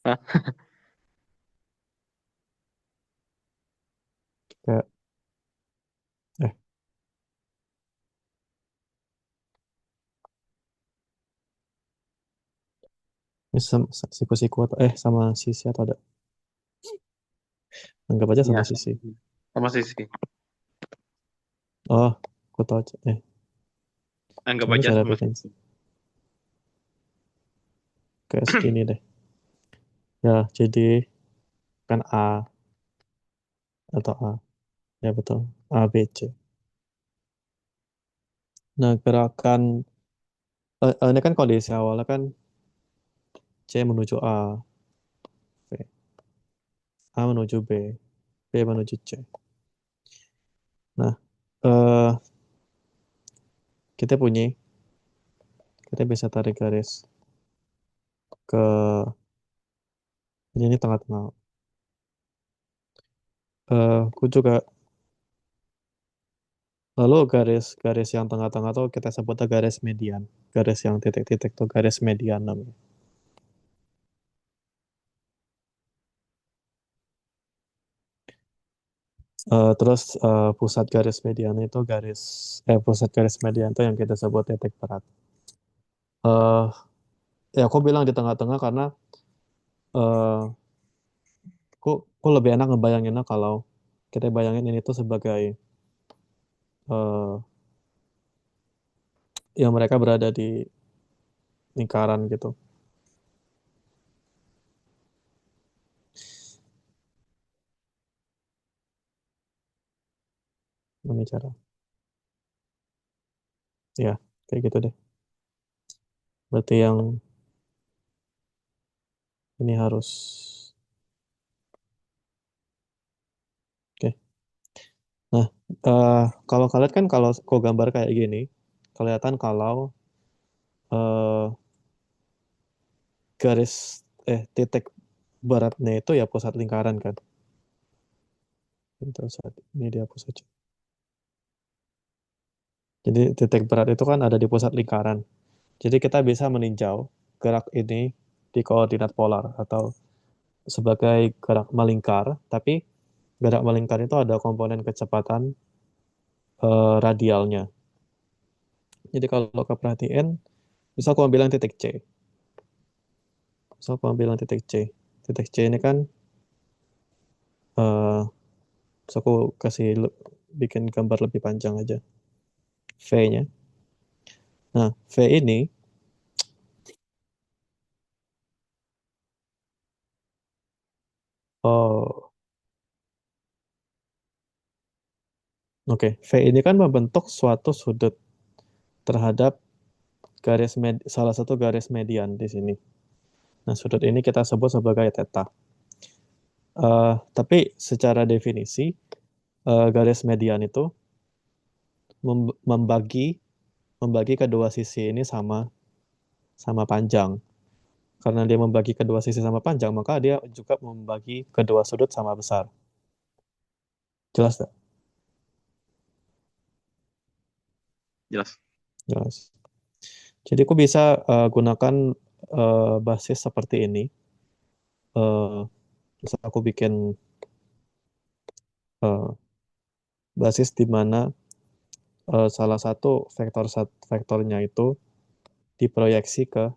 Hah? Kayak, eh, ini siku-siku atau sama sisi atau ada? Anggap aja Iya, sama sisi. sama sisi. Oh, aku tahu. Anggap Gimana aja cara sama bikin sisi. kayak segini deh. Ya, jadi kan A atau A. Ya betul. A, B, C. Nah, gerakan ini kan kondisi awalnya kan C menuju A, B. A menuju B, B menuju C. Nah, eh, kita punya, kita bisa tarik garis ke ini tengah-tengah. Aku juga lalu garis-garis yang tengah-tengah tuh kita sebut garis median. Garis yang titik-titik tuh garis median namanya. Terus pusat garis median itu pusat garis median itu yang kita sebut titik berat. Eh, ya aku bilang di tengah-tengah karena eh, aku lebih enak ngebayanginnya kalau kita bayangin ini tuh sebagai eh, yang mereka berada di lingkaran gitu. Ini cara. Ya, kayak gitu deh. Berarti yang ini harus. Oke. Nah, eh, kalau kalian kan kalau aku gambar kayak gini, kelihatan kalau eh, titik baratnya itu ya pusat lingkaran kan. Itu saat ini dia pusat. Jadi titik berat itu kan ada di pusat lingkaran. Jadi kita bisa meninjau gerak ini di koordinat polar atau sebagai gerak melingkar, tapi gerak melingkar itu ada komponen kecepatan radialnya. Jadi kalau kau perhatiin, misal kau bilang titik C, misal kau bilang titik C ini kan, terus aku bikin gambar lebih panjang aja, V-nya. Nah, V ini, oh, oke, V ini kan membentuk suatu sudut terhadap salah satu garis median di sini. Nah, sudut ini kita sebut sebagai theta. Tapi secara definisi, garis median itu membagi kedua sisi ini sama sama panjang. Karena dia membagi kedua sisi sama panjang, maka dia juga membagi kedua sudut sama besar. Jelas tak? Jelas. Jelas. Jadi aku bisa gunakan basis seperti ini. Terus aku bikin eh, basis di mana salah satu vektornya itu diproyeksi ke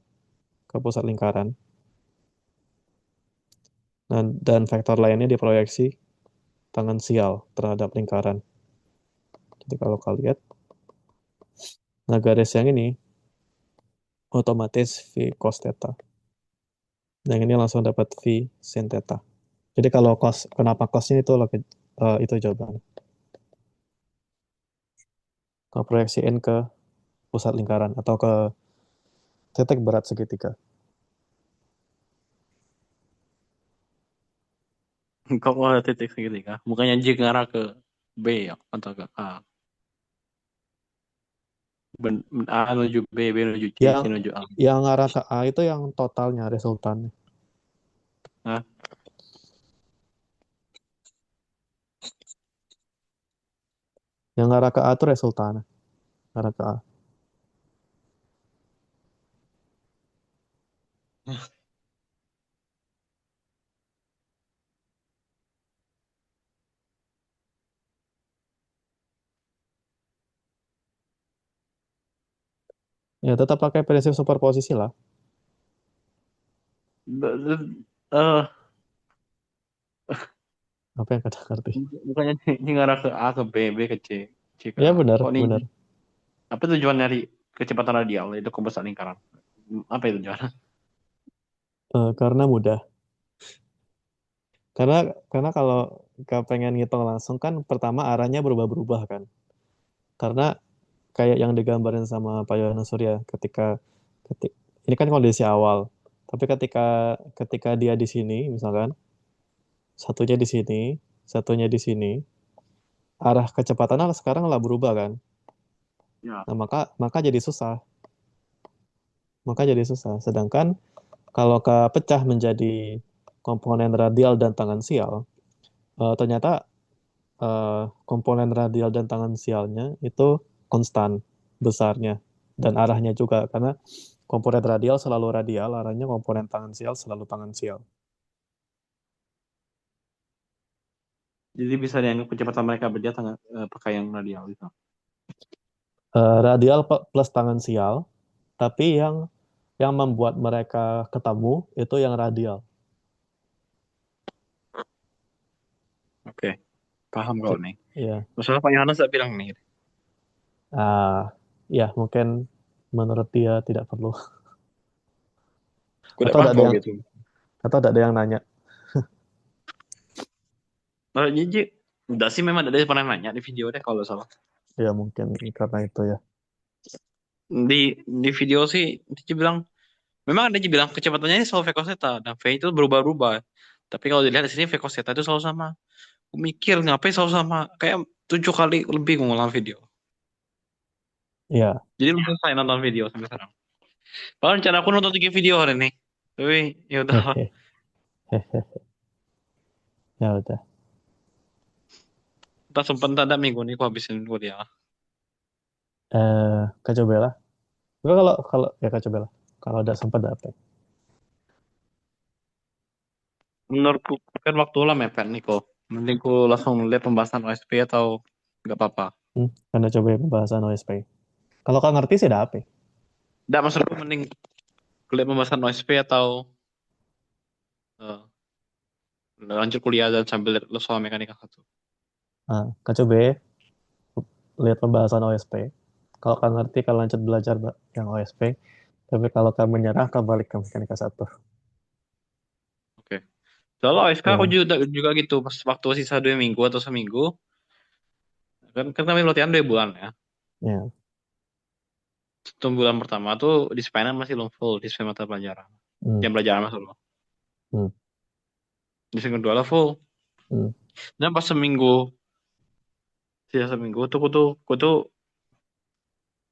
pusat lingkaran. Dan vektor lainnya diproyeksi tangensial terhadap lingkaran. Jadi kalau kalian lihat, nah garis yang ini otomatis V cos theta. Yang ini langsung dapat V sin theta. Jadi kalau kenapa cosnya itu itu jawabannya. Kalau proyeksiin ke pusat lingkaran atau ke titik berat segitiga. Kok ada titik segitiga? Bukannya J ngarah ke B ya atau ke A? A menuju B, B menuju C, C Yang menuju A. yang arah ke A itu yang totalnya resultannya. Hah? Yang arah ke A itu resultannya. Arah ke A. Ya, tetap pakai prinsip superposisi lah. Eh, Apa yang kata ngerti? bukannya ini ngarah ke A ke B, B ke C, C ke Ya, A. benar, Kok nih, benar. apa tujuan dari kecepatan radial itu ke besar lingkaran? Apa itu tujuan? Karena mudah. Karena kalau pengen ngitung langsung kan pertama arahnya berubah-berubah kan. Karena kayak yang digambarin sama Pak Yohanes Surya ketika ini kan kondisi awal. Tapi ketika dia di sini misalkan satunya di sini, satunya di sini, arah kecepatannya sekarang lah berubah kan. Ya. Nah, maka jadi susah. Maka jadi susah. Sedangkan kalau pecah menjadi komponen radial dan tangensial, ternyata komponen radial dan tangensialnya itu konstan besarnya dan arahnya juga karena komponen radial selalu radial, arahnya komponen tangensial selalu tangensial. Jadi bisa dianggap kecepatan mereka berdua pakai yang radial itu. Radial plus tangensial, tapi yang membuat mereka ketemu itu yang radial. Oke, paham kalau J- nih. Ya, Masalah Pak Yohanes tak bilang nih. ya mungkin menurut dia tidak perlu. Aku udah Atau tidak ada paham yang gitu. nanya. Kalau Jiji, udah sih memang ada pernah nanya di video deh kalau salah. Ya mungkin karena itu ya. Di video sih Jiji bilang, memang ada Jiji bilang kecepatannya ini selalu V cos theta dan V itu berubah-ubah. Tapi kalau dilihat di sini V cos theta itu selalu sama. Aku mikir ngapain selalu sama, kayak 7 kali lebih ngulang video. Ya, Jadi belum selesai nonton video sampai sekarang. Padahal rencana aku nonton 3 video hari ini. Tapi ya udah, hehe, hehe. Ya udah. tak sempat tak ada minggu ini aku habisin kuliah. Kak Cobela. Enggak kalau kalau ya Kak Cobela. Kalau udah sempat dapet. Menurutku kan waktu lah mepet nih kok. Mending ku langsung lihat pembahasan OSP atau nggak apa-apa. Karena coba pembahasan OSP. Kalau Kak ngerti sih dapet. Nggak, maksudku mending lihat pembahasan OSP atau eh, lanjut kuliah dan sambil lihat lo soal mekanika satu. Kak coba lihat pembahasan OSP. Kalau Kak ngerti, Kak lanjut belajar yang OSP. Tapi kalau Kak menyerah, Kak balik ke mekanika satu. Oke. Soalnya OSK aku Ya, juga gitu pas waktu sisa 2 minggu atau seminggu, kan kami latihan 2 bulan ya. ya. 1 bulan pertama tuh di Spena masih belum full di mata pelajaran. Hmm, Yang pelajaran masuk loh. hmm, Di seminggu kedua lah full. hmm. Dan pas sisa seminggu tuh aku tuh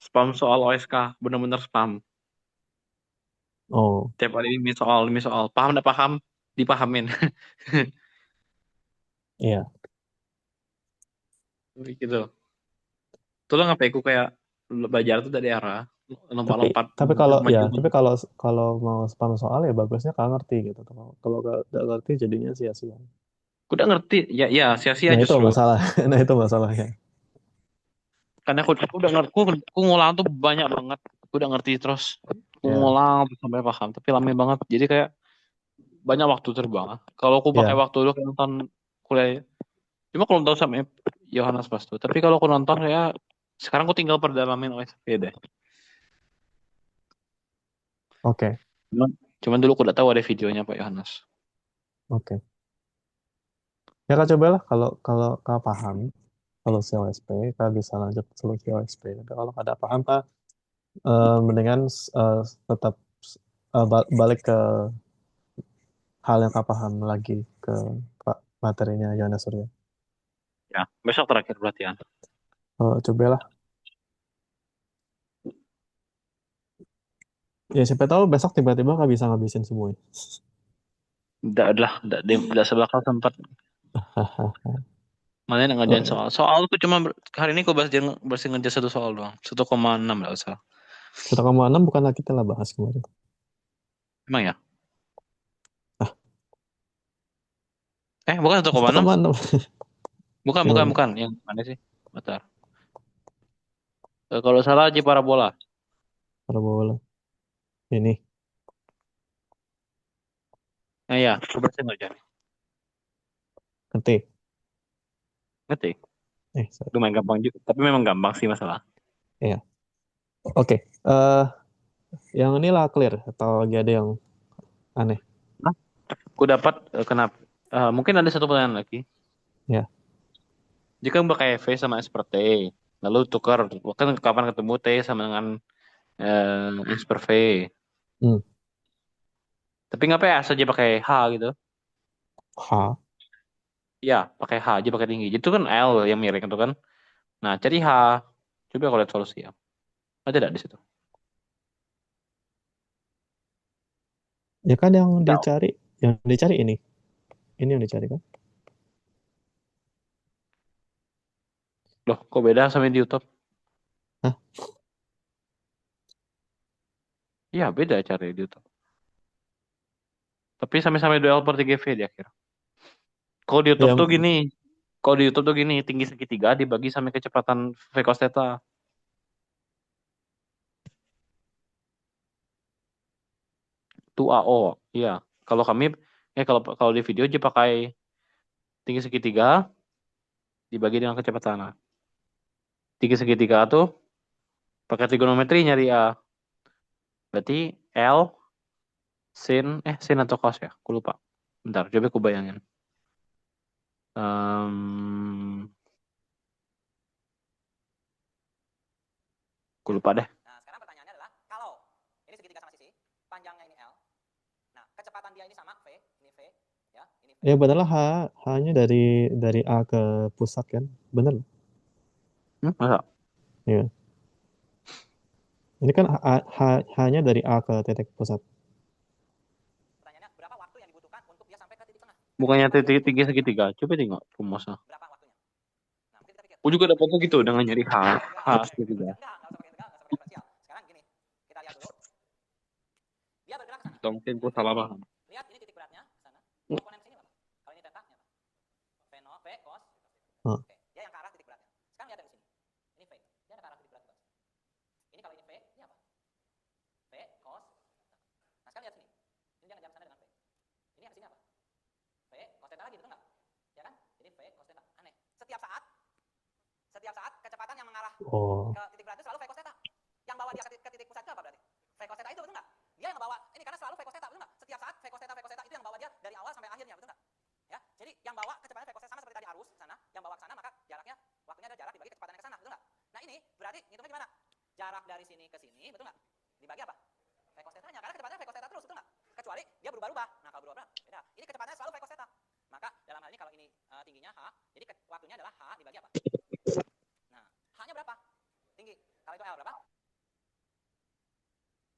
spam soal OSK, bener-bener spam. Oh, Tiap hari ini soal. Paham nggak paham? Dipahamin. iya. Gitu. Tuh lo ngapain aku kayak belajar tuh dari arah Tapi lompat-lompat tapi kalau ya, maju tapi maju. kalau mau spam soal ya bagusnya Kak ngerti gitu. Kalau Kak nggak ngerti jadinya sia-sia. Aku udah ngerti, ya ya sia-sia Nah itu justru. masalah. Nah itu masalahnya. Karena aku udah ngerti, aku ngulang tuh banyak banget. Aku udah ngerti terus. Aku Ya, ngulang sampai paham, tapi lama banget. Jadi kayak banyak waktu terbang. Kalau aku pakai ya. waktu dulu kayak nonton kuliah, cuma kalau nonton sama Yohanes pas tuh. Tapi kalau aku nonton ya, sekarang aku tinggal perdalamin OSP deh. Oke, Cuman, cuman dulu aku udah tahu ada videonya Pak Yohanes. oke. Ya Kak cobalah kalau kalau Kak paham solusi OSP, Kak bisa lanjut solusi OSP. Tapi kalau Kak tidak paham, Kak mendingan tetap balik ke hal yang Kak paham lagi ke materinya Yohanes Surya. Ya, besok terakhir pelatihan. Cobalah. Ya siapa tahu besok tiba-tiba Kak bisa ngabisin semuanya. Udah sebakal tempat. Mana yang Oh, ngerjain ya. soal. Soal tuh cuma hari ini aku bersih ngerjain satu soal doang. 1,6 nggak usah. 1,6 bukanlah kita lah bahas kemarin. Emang ya? Bukan 1,6. 1,6 Bukan, yang bukan, mana? bukan. Yang mana sih? Bentar. Kalau salah J parabola. parabola. Ini, Nah ya, coba saya ngerjain. ngerti? Ngerti? Sorry. Lumayan gampang juga. Tapi memang gampang sih masalah. Iya. Oke. Yang ini lah clear atau lagi ada yang aneh? Nah, aku dapat kenapa? Mungkin ada satu pertanyaan lagi. Ya. Jika pakai V sama S per T, lalu tukar, kan kapan ketemu T sama dengan S per V. Hmm. Tapi ngapain ya saja pakai H gitu? H. Ya, pakai H aja pakai tinggi. Itu kan L yang miring itu kan. Nah, cari H. Coba aku lihat solusi ya. Ada tidak di situ? Ya kan yang Tidak. dicari, ini. Ini yang dicari kan? Loh, kok beda sama yang di YouTube? Hah? Iya, beda cari di YouTube. Tapi sampai-sampai duel per 3V di akhir. Kalau di YouTube Ya, tuh gini. Kalau di YouTube tuh gini, tinggi segitiga dibagi sampai kecepatan V cos theta. Itu AO. Iya. Kalau kami, kalau kalau di video aja pakai tinggi segitiga dibagi dengan kecepatan. Nah, tinggi segitiga tuh pakai trigonometri nyari A. Berarti L sin atau cos ya? Aku lupa. Bentar, coba aku bayangin. Em, aku lupa deh. Nah, sekarang pertanyaannya adalah kalau ini segitiga sama sisi, panjangnya ini L. Nah, kecepatan dia ini sama V, ini V, ya, ini V. ya bener lah H-nya dari A ke pusat kan? Bener. Masa? Ya. Ini kan H-nya dari A ke titik pusat. Pertanyaannya berapa waktu yang dibutuhkan untuk dia sampai ke titik tengah? Bukannya Berapa waktu yang tinggi dibutuhkan? segitiga. Coba tengok rumusnya. Berapa waktunya? Nah, mungkin kita pikir, Aku juga dapatnya gitu dengan nyari H. enggak, H enggak usah pakai segitiga. diferensial. Enggak usah pakai integral, enggak usah pakai diferensial. Sekarang gini, kita lihat dulu. Dia bergerak ke sana. Atau mungkin aku salah paham. Lihat ini titik beratnya ke sana. Komponen sini apa? Kalau ini theta, ini apa? V cos. Nah, Oke, dia yang ke arah titik beratnya. Sekarang lihat yang di sini. Ini V. Dia ada ke arah titik berat juga. Ini kalau ini V, ini apa? V cos. Nah, sekarang lihat sini. Ini dia ngejar sana dengan V. Ini yang ke sini apa? V cos theta lagi, betul nggak? Ya kan? Jadi V cos theta. Aneh. Setiap saat kecepatan yang mengarah oh, ke titik berat itu selalu V cos theta. Yang bawa dia ke titik pusat itu apa berarti? V cos theta itu, betul nggak? Dia yang bawa ini karena selalu V cos theta, betul nggak? Setiap saat V cos theta itu yang bawa dia dari awal sampai akhirnya, betul nggak? Ya, jadi yang bawa kecepatan V cos theta sama seperti tadi arus sana, yang bawa ke sana maka jaraknya waktunya ada jarak dibagi kecepatannya ke sana, betul nggak? Nah ini berarti ngitungnya gimana? Jarak dari sini ke sini, betul nggak? Dibagi apa? V cos theta-nya, karena kecepatannya V cos theta terus, betul nggak? Kecuali dia berubah-ubah. Nah kalau berubah-ubah beda. Ini kecepatannya selalu V cos theta. Maka dalam hal ini kalau ini tingginya H, jadi waktunya adalah H dibagi apa? Nah, H-nya berapa? Tinggi. Kalau itu L berapa?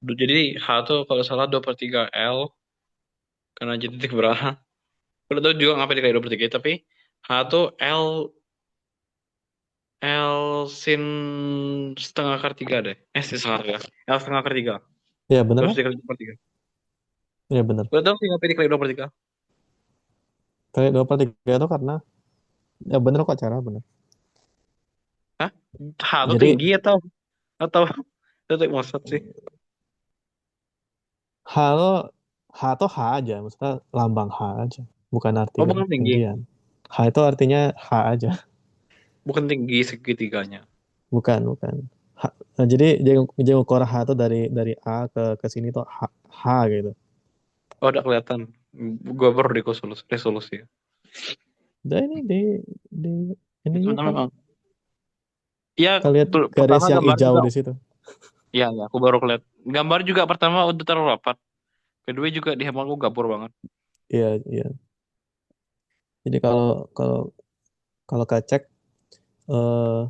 Jadi H tuh kalau salah 2/3 L karena jadi titik berat. Udah tahu juga ngapain dikali 2/3 tapi H tuh L sin setengah akar tiga deh. Sin setengah akar tiga. L setengah akar tiga. ya bener Terus kan? dikali 2/3. Ya bener. Udah tahu sih ngapain dikali 2/3? Kayak 2/3 itu karena ya bener kok cara bener. Hah? H tuh Jadi tinggi atau itu maksud sih? H lo H tuh H aja, maksudnya lambang H aja, bukan arti Oh bukan tinggi. ketinggian. H itu artinya H aja, Bukan tinggi segitiganya. bukan. Jadi jenguk ukuran H itu dari A ke sini tuh H gitu. Oh udah kelihatan. Gue baru di resolusi. Dan ini di ini Ternyata juga memang. Iya, kita lihat garis pertama yang gambar hijau juga. di situ. Iya, ya, aku baru kelihatan. Gambar juga pertama udah terlalu rapat. Kedua juga di handphone aku gabur banget. Iya, iya. Jadi kalau kalau kalau kecek eh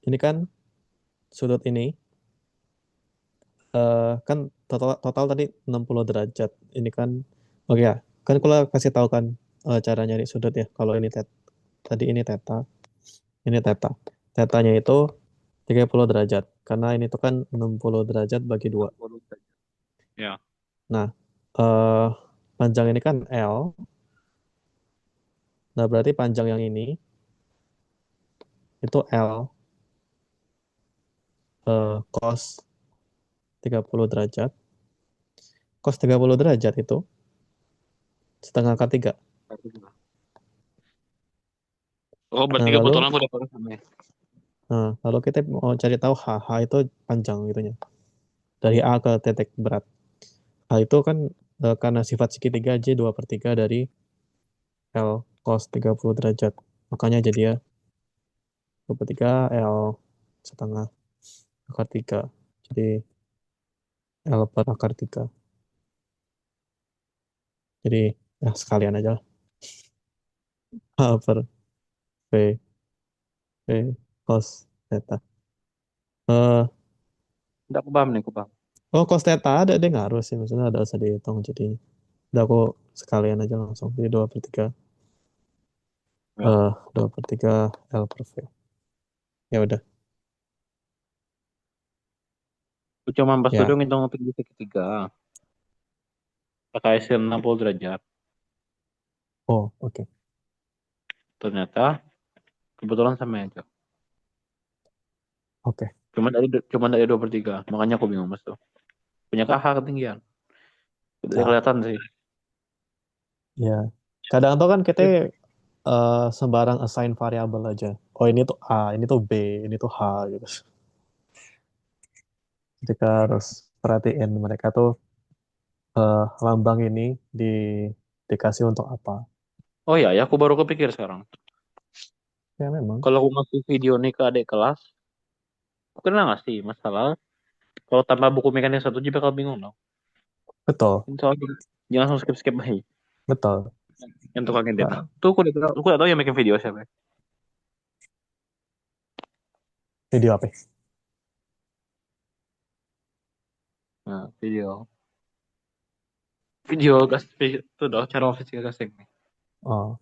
ini kan sudut ini kan total tadi 60 derajat. Ini kan oke ya. Kan kalau kasih tahu kan cara nyari sudut ya. Kalau ini tadi ini theta, ini theta. Tetanya itu 30 derajat karena ini tuh kan 60 derajat bagi 2. Ya. Nah, eh panjang ini kan L. Nah, berarti panjang yang ini itu L cos 30 derajat. Cos 30 derajat itu setengah akar 3. Oh, berarti Nah, lalu kebetulan aku dapat sama ya. lalu kita mau cari tahu H itu panjang gitunya. Dari A ke titik berat. H itu kan karena sifat segitiga J 2/3 dari L cos 30 derajat. Makanya jadi ya 2/3 L setengah akar 3. Jadi L per akar 3. Jadi ya sekalian aja lah. H per V, V cos theta. Eh, Udah aku paham nih, aku paham. oh cos theta ada dia ngaruh sih. Maksudnya ada usah dihitung jadinya. Udah aku sekalian aja langsung. Jadi 2/3 Ya. 2/3 L per V. Ya udah. Aku cuma pas dulu Ya. ngitung tinggi segitiga. Pakai sin 60 derajat. Oh, oke. Ternyata kebetulan sama aja. Oke. Cuma dari 2/3. Makanya aku bingung mas tuh. Punya KH ketinggian. Udah Nah, kelihatan sih. ya. Kadang tuh kan kita Iya. sembarang assign variabel aja. Oh, ini tuh A, ini tuh B, ini tuh H gitu. Jadi kita harus perhatiin mereka tuh lambang ini di dikasih untuk apa. Oh ya, ya aku baru kepikir sekarang. Ya memang. Kalau aku ngasih video nih ke adik kelas, aku kena nggak sih masalah? Kalau tanpa buku mekanik satu juga bakal bingung dong. Betul, Soalnya jangan langsung skip-skip aja. betul. Yang tukang ngedit. Nah, Tuh aku udah tahu yang bikin video siapa. video apa? Nah, video gas itu dong cara fisika gasing nih. Oh,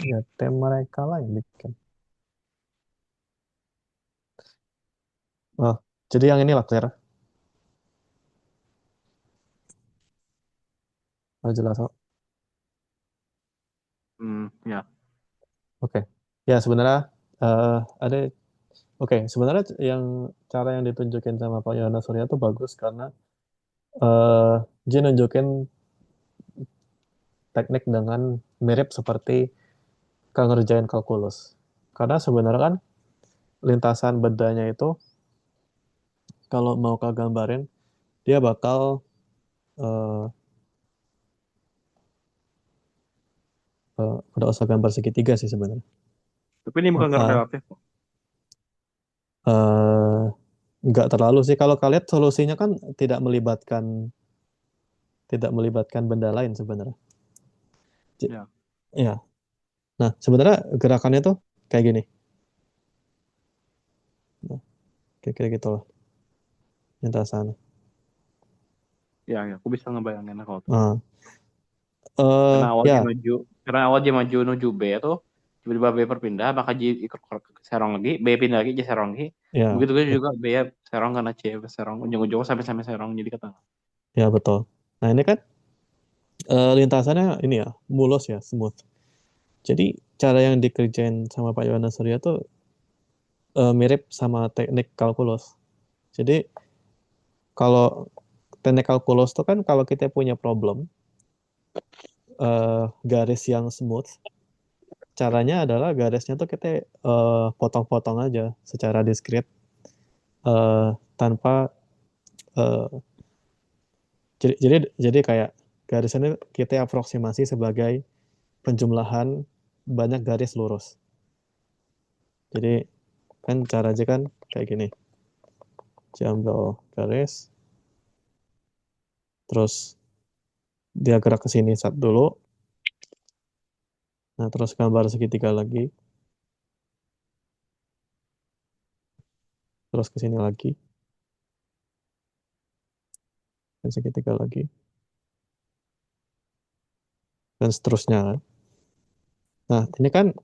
ya tim mereka lah yang bikin. Oh, jadi yang ini lah, Claire. Oh, jelas. Oh. Ya. Oke. Ya, sebenarnya ada. Oke, sebenarnya yang cara yang ditunjukin sama Pak Yohanes Surya itu bagus karena dia nunjukin teknik dengan mirip seperti ngerjain kalkulus. Karena sebenarnya kan lintasan bedanya itu kalau mau gambarin dia bakal eh udah usah gambar segitiga sih sebenarnya. Tapi ini bukan gerak Uh, relatif. uh, nggak terlalu sih kalau kalian solusinya kan tidak melibatkan benda lain sebenarnya. Ya. Ya. Nah, sebenarnya gerakannya tuh kayak gini. Nah, kayak gitu lah lintasan. Ya, aku bisa ngebayangin kalau tuh. Nah, Karena awal dia ya, maju, karena awal dia maju menuju B tuh, tiba-tiba B berpindah, maka J ikut ke serong lagi, B pindah lagi, J serong lagi. ya, Begitu juga B ya serong karena C serong, ujung-ujungnya sampai serong jadi ke tengah. ya betul. Nah, ini kan lintasannya ini ya, mulus ya, smooth. Jadi cara yang dikerjain sama Pak Yohanes Surya tuh mirip sama teknik kalkulus. Jadi kalau teknik kalkulus tuh kan kalau kita punya problem garis yang smooth, caranya adalah garisnya tuh kita potong-potong aja secara diskrit tanpa eh, jadi kayak garisnya kita aproksimasi sebagai penjumlahan banyak garis lurus. Jadi kan cara aja kan kayak gini. Diambil garis, terus dia gerak ke sini satu dulu, nah terus gambar segitiga lagi, terus ke sini lagi, dan segitiga lagi, dan seterusnya. Nah, ini kan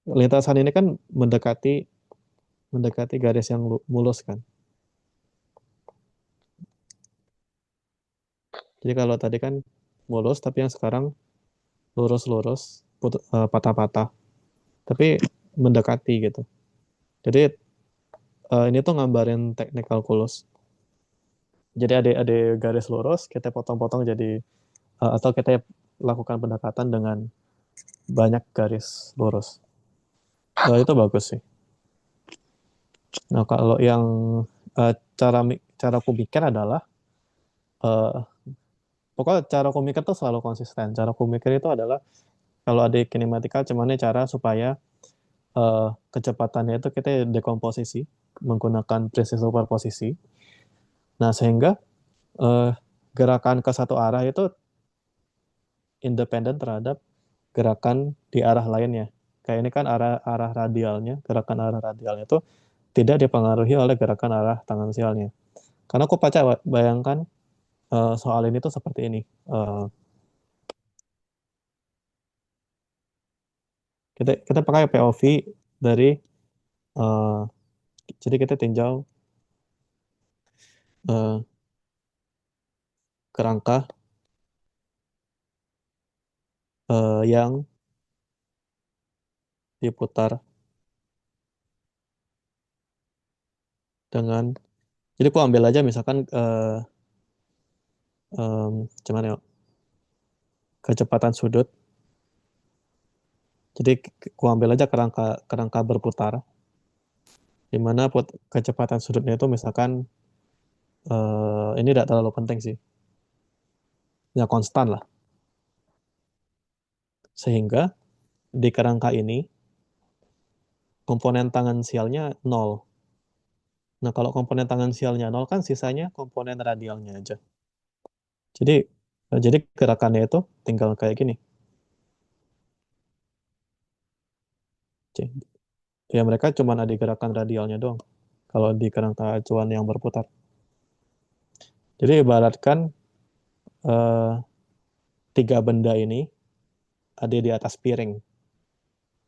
lintasan ini kan mendekati mendekati garis yang mulus kan. Jadi kalau tadi kan mulus, tapi yang sekarang lurus-lurus, patah-patah, tapi mendekati gitu. Jadi ini tuh gambarin teknik kalkulus. Jadi ada garis lurus, kita potong-potong jadi atau kita lakukan pendekatan dengan banyak garis lurus. Itu bagus sih. Nah, kalau yang cara aku mikir adalah eh, pokoknya cara aku mikir tuh selalu konsisten. Cara aku mikir itu adalah kalau ada kinematikal, cuman cara supaya kecepatannya itu kita dekomposisi menggunakan presisi superposisi. Nah, sehingga eh, gerakan ke satu arah itu independen terhadap gerakan di arah lainnya. Kayak ini kan arah arah radialnya, gerakan arah radialnya itu tidak dipengaruhi oleh gerakan arah tangensialnya. Karena aku bayangkan soal ini tuh seperti ini. Eh, kita pakai POV dari eh, jadi kita tinjau eh, kerangka yang diputar dengan jadi aku ambil aja misalkan cuman ya kecepatan sudut. Jadi aku ambil aja kerangka kerangka berputar di mana kecepatan sudutnya itu misalkan ini tidak terlalu penting sih. Ya konstan lah. Sehingga di kerangka ini komponen tangensialnya nol. Nah, kalau komponen tangensialnya nol kan sisanya komponen radialnya aja. Jadi jadi gerakannya itu tinggal kayak gini. Ya mereka cuma ada gerakan radialnya doang. Kalau di kerangka acuan yang berputar. Jadi ibaratkan eh, tiga benda ini ada di atas piring.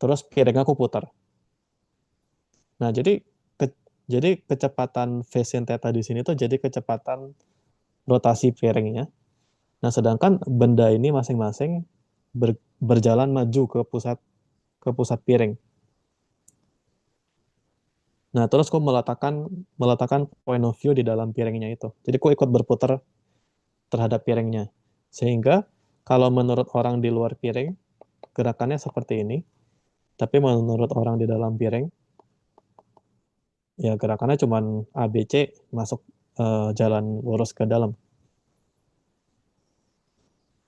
Terus piring aku putar. Nah, ke- jadi kecepatan v sin theta di sini tuh jadi kecepatan rotasi piringnya. Nah, sedangkan benda ini masing-masing berjalan maju ke pusat piring. Nah, terus aku meletakkan point of view di dalam piringnya itu. Jadi aku ikut berputar terhadap piringnya. Sehingga kalau menurut orang di luar piring, gerakannya seperti ini. Tapi menurut orang di dalam piring, ya gerakannya cuma A, B, C masuk jalan lurus ke dalam.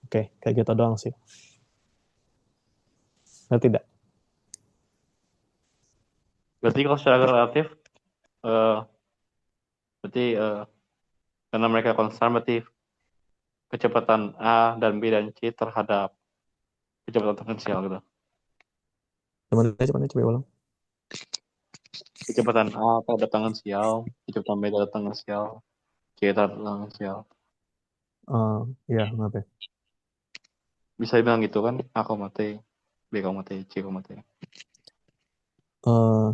Oke, kayak gitu doang sih. Ngerti tidak? Berarti kalau secara relatif, eh, berarti karena mereka konstan, berarti kecepatan A dan B dan C terhadap kecepatan tangensial gitu. Cuman coba ulang. Kecepatan A terhadap tangensial, kecepatan B terhadap tangensial, C terhadap tangensial. Ya, ngapain? Bisa dibilang gitu kan? A, T, B, T, C, T. Eh,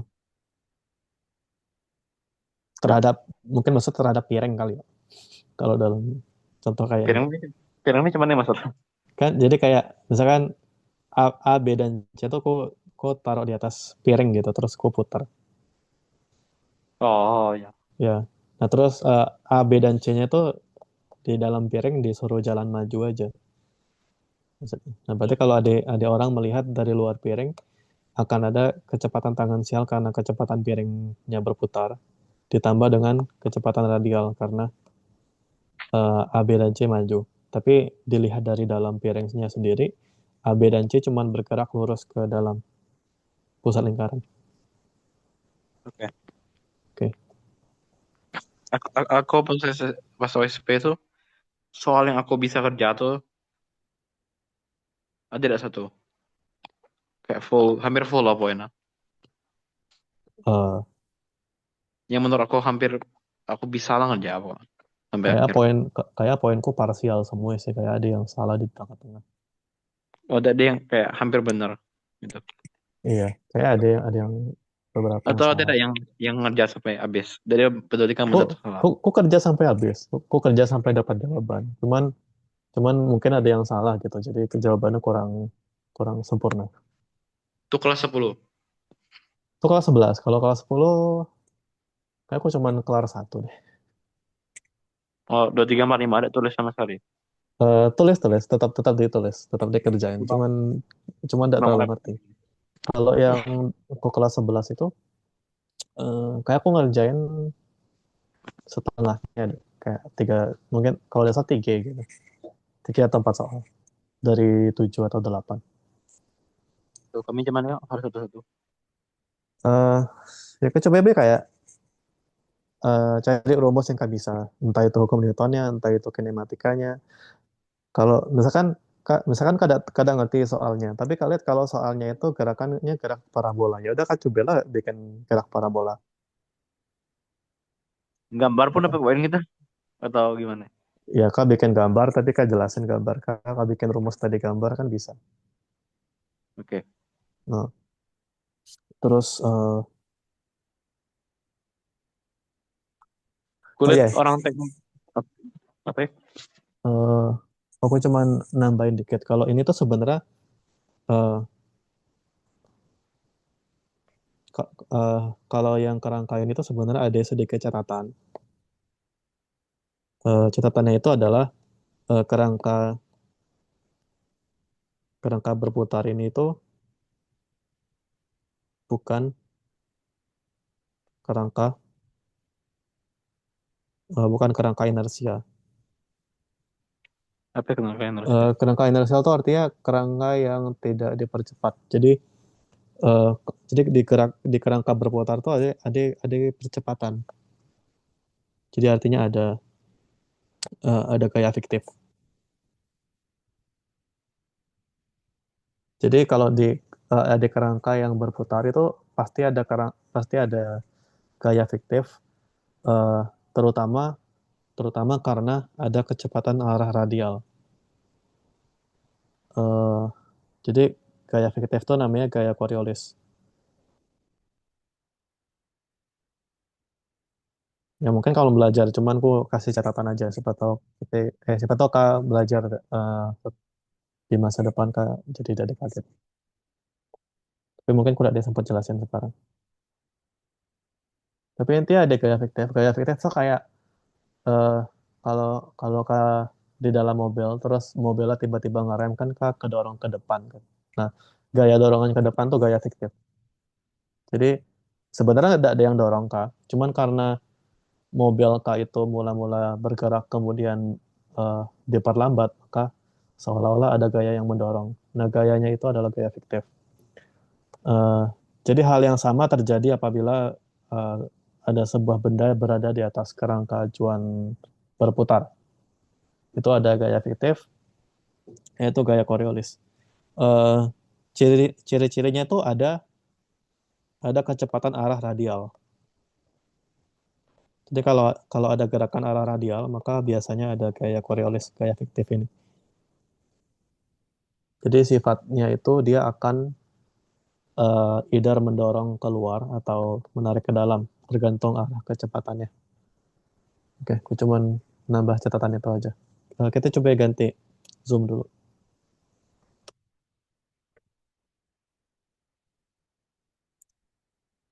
mungkin maksud terhadap piring kali ya. Kalau dalam contoh kayak ini. Piring ini, piring ini cuma nih maksud. Kan jadi kayak misalkan A, B, dan C tuh aku taruh di atas piring gitu, terus aku putar. Oh ya. Ya. Nah, terus A, B, dan C-nya itu di dalam piring disuruh jalan maju aja. Maksudnya. Nah, berarti kalau ada orang melihat dari luar piring, akan ada kecepatan tangensial karena kecepatan piringnya berputar, ditambah dengan kecepatan radial karena A, B, dan C maju. Tapi dilihat dari dalam piringnya sendiri, A, B, dan C cuma bergerak lurus ke dalam pusat lingkaran. Oke. Oke. Aku pas OSP itu soal yang aku bisa kerja tuh ada tidak satu kayak full, hampir full lah poinnya. Eh, Yang menurut aku hampir aku bisa lah ngerja apa sampai kayak akhir. kayak poinku parsial semua sih, kayak ada yang salah di tengah-tengah. Oh, ada yang kayak hampir benar gitu. Iya, kayak ada yang beberapa yang Atau ada salah. yang ngerja sampai habis. Dari berarti kamu Kok satu salah. kok kerja sampai habis, kok kerja sampai dapat jawaban. Cuman cuman mungkin ada yang salah gitu, jadi jawabannya kurang kurang sempurna. Itu kelas 10. Itu kelas 11. Kalau kelas 10 Kayak aku cuman kelar satu deh. Oh, 2, 3, 4, 5 ada tulis sama sekali. Tulis tetap ditulis, tetap dikerjain. Bang, Cuman tidak bang terlalu mulai. ngerti. Kalau yang aku kelas 11 itu kayak aku ngerjain setengahnya deh. Kayak tiga, mungkin kalau dasar tiga gitu. 3 atau 4 soal dari 7 atau 8. Tuh, kami cuman ya harus satu-satu. eh Ya coba deh kayak cari rumus yang nggak bisa. Entah itu hukum Newtonnya, entah itu kinematikanya. Kalau misalkan kadang kadang ngerti soalnya, tapi kalian lihat kalau soalnya itu gerakannya gerak parabola, ya udah kan cobalah bikin gerak parabola. Gambar pun Apa? dapat poin kita atau gimana? Ya kak bikin gambar, tapi kak jelasin gambar, kak bikin rumus tadi gambar kan bisa. Oke. Nah, terus oh Kulit ya, orang teknik apa ya? eh, aku cuman nambahin dikit. Kalau ini tuh sebenarnya eh, kalau yang kerangka ini tuh sebenarnya ada sedikit catatan. Catatannya itu adalah kerangka kerangka berputar ini itu bukan kerangka bukan kerangka inersia. Apa yang kenal kalian harusnya? Kerangka inersial itu artinya kerangka yang tidak dipercepat. Jadi di kerangka berputar itu ada percepatan. Jadi artinya ada gaya fiktif. Jadi kalau di kerangka yang berputar itu pasti ada gaya fiktif, eh, terutama terutama karena ada kecepatan arah radial. Eh, jadi gaya fiktif itu namanya gaya Coriolis. Ya mungkin kalau belajar, cuman ku kasih catatan aja siapa tahu kak belajar di masa depan kak jadi tidak kaget. Tapi mungkin kurang dia sempat jelasin sekarang. Tapi intinya ada gaya fiktif. Gaya fiktif tuh kayak eh, kalau kalau kak di dalam mobil terus mobilnya tiba-tiba ngerem kan kak kedorong ke depan kan. Nah, gaya dorongan ke depan tuh gaya fiktif. Jadi sebenarnya tidak ada yang dorong kak. Cuman karena mobil kak itu mula-mula bergerak kemudian eh, diperlambat, maka seolah-olah ada gaya yang mendorong. Nah, gayanya itu adalah gaya fiktif. Eh, jadi hal yang sama terjadi apabila eh, ada sebuah benda berada di atas kerangka acuan berputar. Itu ada gaya fiktif, yaitu gaya Coriolis. Eh, ciri-cirinya itu ada kecepatan arah radial. Jadi kalau kalau ada gerakan arah radial, maka biasanya ada gaya Coriolis, gaya fiktif ini. Jadi sifatnya itu dia akan either mendorong keluar atau menarik ke dalam, tergantung arah kecepatannya. Oke, aku cuman nambah catatan itu aja. Kita coba ganti Zoom dulu.